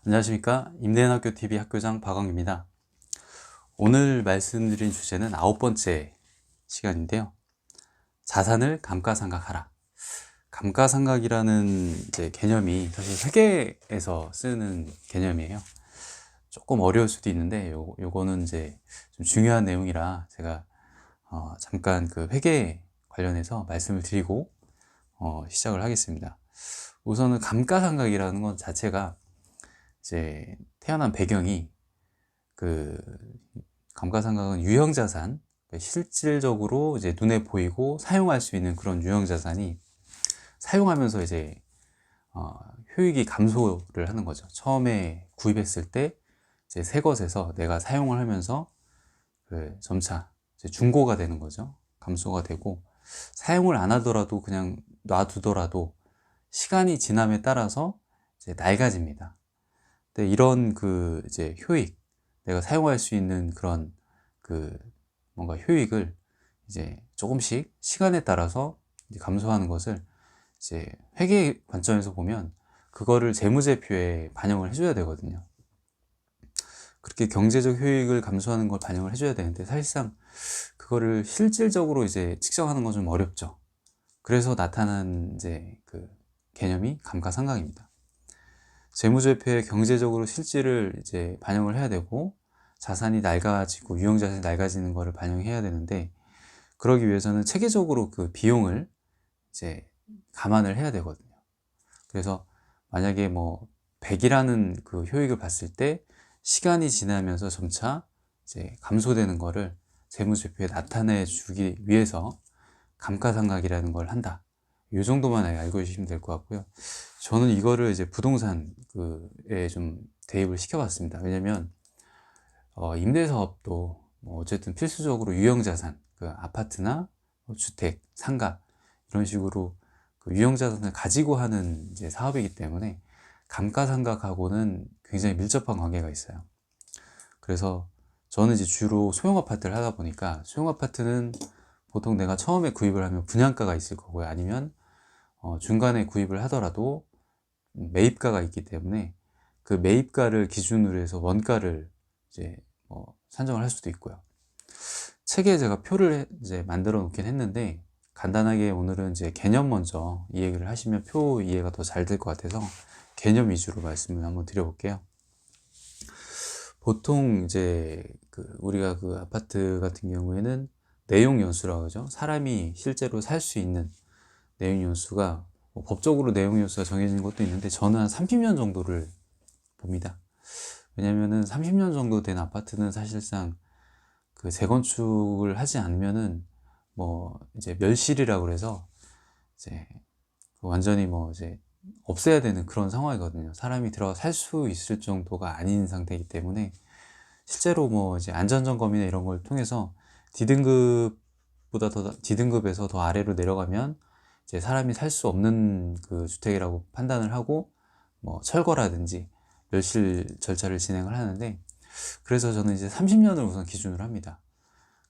안녕하십니까. 임대인학교TV 학교장 박광입니다. 오늘 말씀드린 주제는 9번째 시간인데요. 자산을 감가상각하라. 감가상각이라는 이제 개념이 사실 회계에서 쓰는 개념이에요. 조금 어려울 수도 있는데 요거는 이제 좀 중요한 내용이라 제가 잠깐 그 회계 관련해서 말씀을 드리고 시작을 하겠습니다. 우선은 감가상각이라는 것 자체가 이제 태어난 배경이 그 감가상각은 유형자산, 실질적으로 이제 눈에 보이고 사용할 수 있는 그런 유형자산이 사용하면서 이제 효익이 감소를 하는 거죠. 처음에 구입했을 때 이제 새 것에서 내가 사용을 하면서 점차 이제 중고가 되는 거죠. 감소가 되고, 사용을 안 하더라도 그냥 놔두더라도 시간이 지남에 따라서 이제 낡아집니다. 근데 이런 이제 효익, 내가 사용할 수 있는 그런 뭔가 효익을 이제 조금씩 시간에 따라서 이제 감소하는 것을 이제 회계 관점에서 보면 그거를 재무제표에 반영을 해줘야 되거든요. 그렇게 경제적 효익을 감소하는 걸 반영을 해줘야 되는데, 사실상 그거를 실질적으로 이제 측정하는 건 좀 어렵죠. 그래서 나타난 이제 개념이 감가상각입니다. 재무제표에 경제적으로 실질을 이제 반영을 해야 되고, 자산이 낡아지고 유형자산이 낡아지는 것을 반영해야 되는데, 그러기 위해서는 체계적으로 그 비용을 이제 감안을 해야 되거든요. 그래서 만약에 뭐 100이라는 그 효익을 봤을 때 시간이 지나면서 점차 이제 감소되는 거를 재무제표에 나타내 주기 위해서 감가상각이라는 걸 한다. 이 정도만 알고 계시면 될 것 같고요. 저는 이거를 이제 부동산에 좀 대입을 시켜봤습니다. 왜냐면 임대사업도 뭐 어쨌든 필수적으로 유형자산, 아파트나 주택, 상가 이런 식으로 유형자산을 가지고 하는 이제 사업이기 때문에 감가상각하고는 굉장히 밀접한 관계가 있어요. 그래서 저는 이제 주로 소형아파트를 하다 보니까, 소형아파트는 보통 내가 처음에 구입을 하면 분양가가 있을 거고요. 아니면 중간에 구입을 하더라도 매입가가 있기 때문에 그 매입가를 기준으로 해서 원가를 이제 산정을 할 수도 있고요. 책에 제가 표를 이제 만들어 놓긴 했는데, 간단하게 오늘은 이제 개념 먼저 이 얘기를 하시면 표 이해가 더 잘 될 것 같아서 개념 위주로 말씀을 한번 드려볼게요. 보통 이제 우리가 아파트 같은 경우에는 내용 연수라고 하죠. 사람이 실제로 살 수 있는 내용 연수가 법적으로 내용 연수가 정해진 것도 있는데, 저는 한 30년 정도를 봅니다. 왜냐면은 30년 정도 된 아파트는 사실상 재건축을 하지 않으면은 뭐 이제 멸실이라고 그래서 이제 완전히 뭐 이제 없애야 되는 그런 상황이거든요. 사람이 들어가 살 수 있을 정도가 아닌 상태이기 때문에, 실제로 뭐 이제 안전점검이나 이런 걸 통해서 D등급에서 더 아래로 내려가면 이제 사람이 살 수 없는 주택이라고 판단을 하고 뭐 철거라든지 멸실 절차를 진행을 하는데, 그래서 저는 이제 30년을 우선 기준으로 합니다.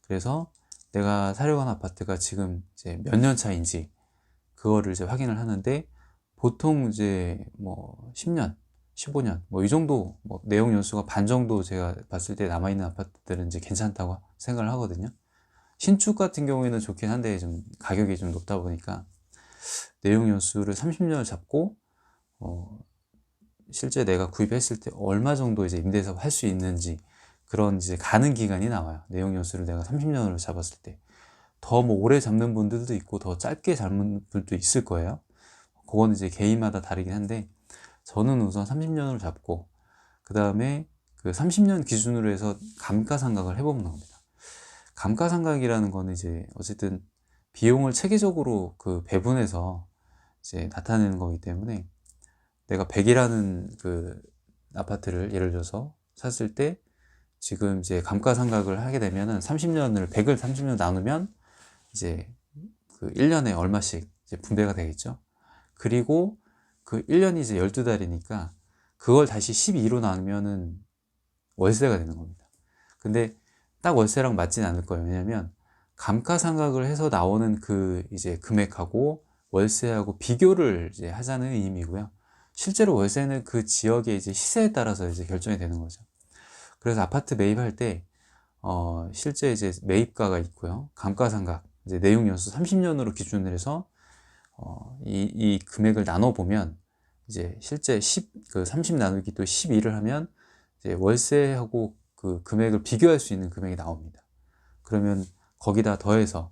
그래서 내가 사려고 하는 아파트가 지금 이제 몇 년 차인지 그거를 이제 확인을 하는데, 보통 이제 뭐 10년, 15년 뭐 이 정도, 뭐 내용 연수가 반 정도 제가 봤을 때 남아있는 아파트들은 이제 괜찮다고 생각을 하거든요. 신축 같은 경우에는 좋긴 한데 좀 가격이 좀 높다 보니까 내용 연수를 30년을 잡고 실제 내가 구입했을 때 얼마 정도 이제 임대사업 할 수 있는지, 그런 이제 가는 기간이 나와요. 내용 연수를 내가 30년으로 잡았을 때. 더 뭐 오래 잡는 분들도 있고 더 짧게 잡는 분들도 있을 거예요. 그건 이제 개인마다 다르긴 한데, 저는 우선 30년으로 잡고 그 다음에 30년 기준으로 해서 감가상각을 해보는 겁니다. 감가상각이라는 거는 이제 어쨌든 비용을 체계적으로 배분해서 이제 나타내는 거기 때문에, 내가 100이라는 아파트를 예를 들어서 샀을 때 지금 이제 감가상각을 하게 되면은 100을 30년 나누면 이제 1년에 얼마씩 이제 분배가 되겠죠. 그리고 1년이 이제 12달이니까 그걸 다시 12로 나누면은 월세가 되는 겁니다. 근데 딱 월세랑 맞진 않을 거예요. 왜냐면 감가상각을 해서 나오는 이제 금액하고 월세하고 비교를 이제 하자는 의미고요. 실제로 월세는 그 지역의 이제 시세에 따라서 이제 결정이 되는 거죠. 그래서 아파트 매입할 때 실제 이제 매입가가 있고요. 감가상각, 이제 내용 연수 30년으로 기준을 해서 이 금액을 나눠 보면 이제 실제 30 나누기 또 12를 하면 이제 월세하고 그 금액을 비교할 수 있는 금액이 나옵니다. 그러면 거기다 더해서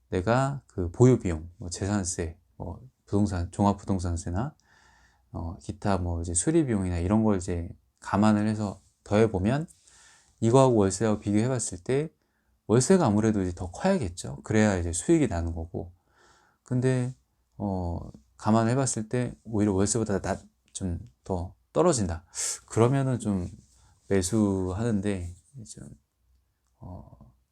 내가 그 보유 비용, 뭐 재산세, 뭐 부동산, 종합부동산세나 기타 뭐 이제 수리 비용이나 이런 걸 이제 감안을 해서 더해 보면 이거하고 월세하고 비교해 봤을 때 월세가 아무래도 이제 더 커야겠죠. 그래야 이제 수익이 나는 거고. 근데 감안해 봤을 때 오히려 월세보다 좀 더 떨어진다. 그러면은 좀 매수하는데 좀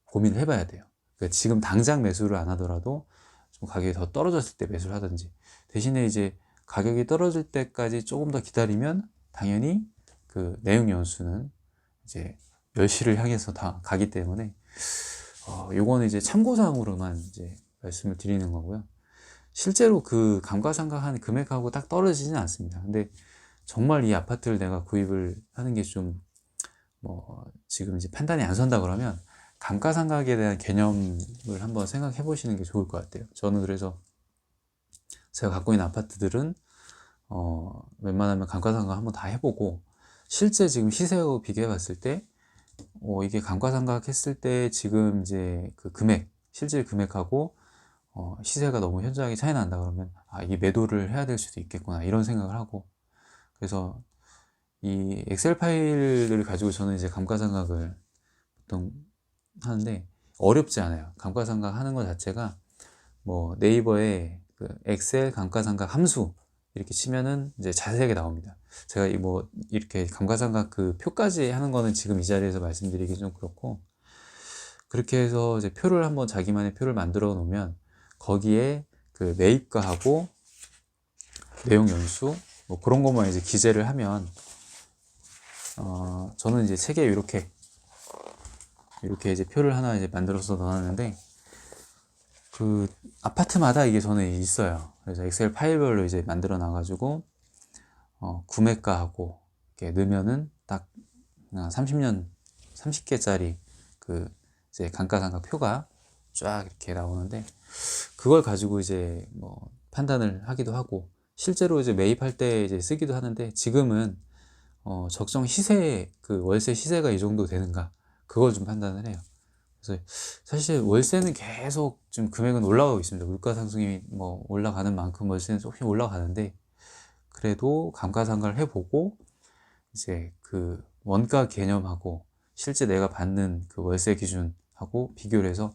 고민을 해봐야 돼요. 그러니까 지금 당장 매수를 안 하더라도 좀 가격이 더 떨어졌을 때 매수를 하든지, 대신에 이제 가격이 떨어질 때까지 조금 더 기다리면 당연히 그 내용 연수는 이제 멸시를 향해서 다 가기 때문에 요거는 이제 참고사항으로만 이제 말씀을 드리는 거고요. 실제로 그 감가상각한 금액하고 딱 떨어지지는 않습니다. 근데 정말 이 아파트를 내가 구입을 하는 게 좀 지금 이제 판단이 안 선다 그러면 감가상각에 대한 개념을 한번 생각해 보시는 게 좋을 것 같아요. 저는 그래서 제가 갖고 있는 아파트들은 웬만하면 감가상각 한번 다 해보고, 실제 지금 시세하고 비교해 봤을 때 이게 감가상각 했을 때 지금 이제 그 금액, 실질 금액하고 시세가 너무 현저하게 차이 난다 그러면 이게 매도를 해야 될 수도 있겠구나, 이런 생각을 하고, 그래서 이 엑셀 파일을 가지고 저는 이제 감가상각을 보통 하는데 어렵지 않아요. 감가상각 하는 것 자체가 뭐 네이버에 그 엑셀 감가상각 함수 이렇게 치면은 이제 자세하게 나옵니다. 제가 이렇게 감가상각 그 표까지 하는 거는 지금 이 자리에서 말씀드리기 좀 그렇고, 그렇게 해서 이제 표를 한번 자기만의 표를 만들어 놓으면 거기에 그 매입가하고 내용 연수 뭐 그런 것만 이제 기재를 하면 저는 이제 책에 이렇게 이제 표를 하나 이제 만들어서 넣어놨는데, 그 아파트마다 이게 저는 있어요. 그래서 엑셀 파일별로 이제 만들어 놔가지고 구매가하고 이렇게 넣으면은 딱 30년 30개짜리 그 이제 감가상각 표가 쫙 이렇게 나오는데, 그걸 가지고 이제 뭐 판단을 하기도 하고, 실제로 이제 매입할 때 이제 쓰기도 하는데, 지금은 적정 시세, 그 월세 시세가 이 정도 되는가, 그걸 좀 판단을 해요. 그래서 사실 월세는 계속 좀 금액은 올라가고 있습니다. 물가 상승이 뭐 올라가는 만큼 월세는 조금 올라가는데, 그래도 감가상각을 해보고 이제 그 원가 개념하고 실제 내가 받는 그 월세 기준하고 비교를 해서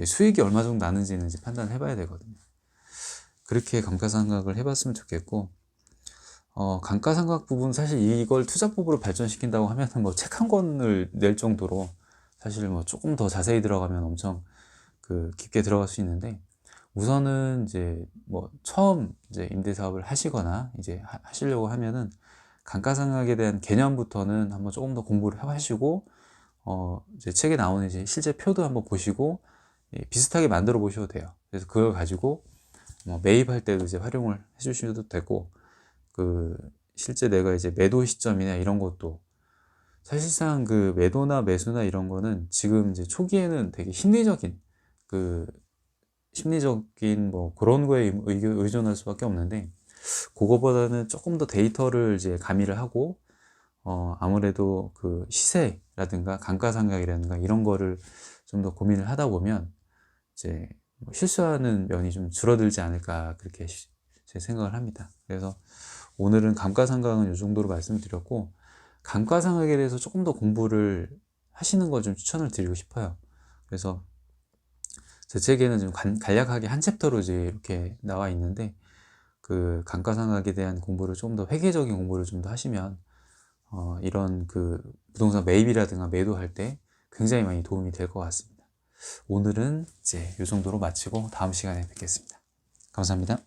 수익이 얼마 정도 나는지는 이제 판단을 해봐야 되거든요. 그렇게 감가상각을 해봤으면 좋겠고, 감가상각 부분 사실 이걸 투자법으로 발전시킨다고 하면은 뭐 책 한 권을 낼 정도로 사실 뭐 조금 더 자세히 들어가면 엄청 그 깊게 들어갈 수 있는데, 우선은 이제 뭐 처음 이제 임대 사업을 하시거나 이제 하시려고 하면은 감가상각에 대한 개념부터는 한번 조금 더 공부를 하시고, 이제 책에 나오는 이제 실제 표도 한번 보시고 비슷하게 만들어 보셔도 돼요. 그래서 그걸 가지고 뭐 매입할 때도 이제 활용을 해 주셔도 되고, 그 실제 내가 이제 매도 시점이나 이런 것도 사실상 그 매도나 매수나 이런 거는 지금 이제 초기에는 되게 심리적인 뭐 그런 거에 의존할 수밖에 없는데, 그거보다는 조금 더 데이터를 이제 가미를 하고 아무래도 그 시세라든가 감가상각이라든가 이런 거를 좀 더 고민을 하다 보면 이제 뭐 실수하는 면이 좀 줄어들지 않을까, 그렇게 제 생각을 합니다. 그래서 오늘은 감가상각은 이 정도로 말씀드렸고, 감가상각에 대해서 조금 더 공부를 하시는 걸 좀 추천을 드리고 싶어요. 그래서 제 책에는 좀 간략하게 한 챕터로 이제 이렇게 나와 있는데, 그 감가상각에 대한 공부를 좀 더 회계적인 공부를 좀 더 하시면 이런 그 부동산 매입이라든가 매도할 때 굉장히 많이 도움이 될 것 같습니다. 오늘은 이제 이 정도로 마치고 다음 시간에 뵙겠습니다. 감사합니다.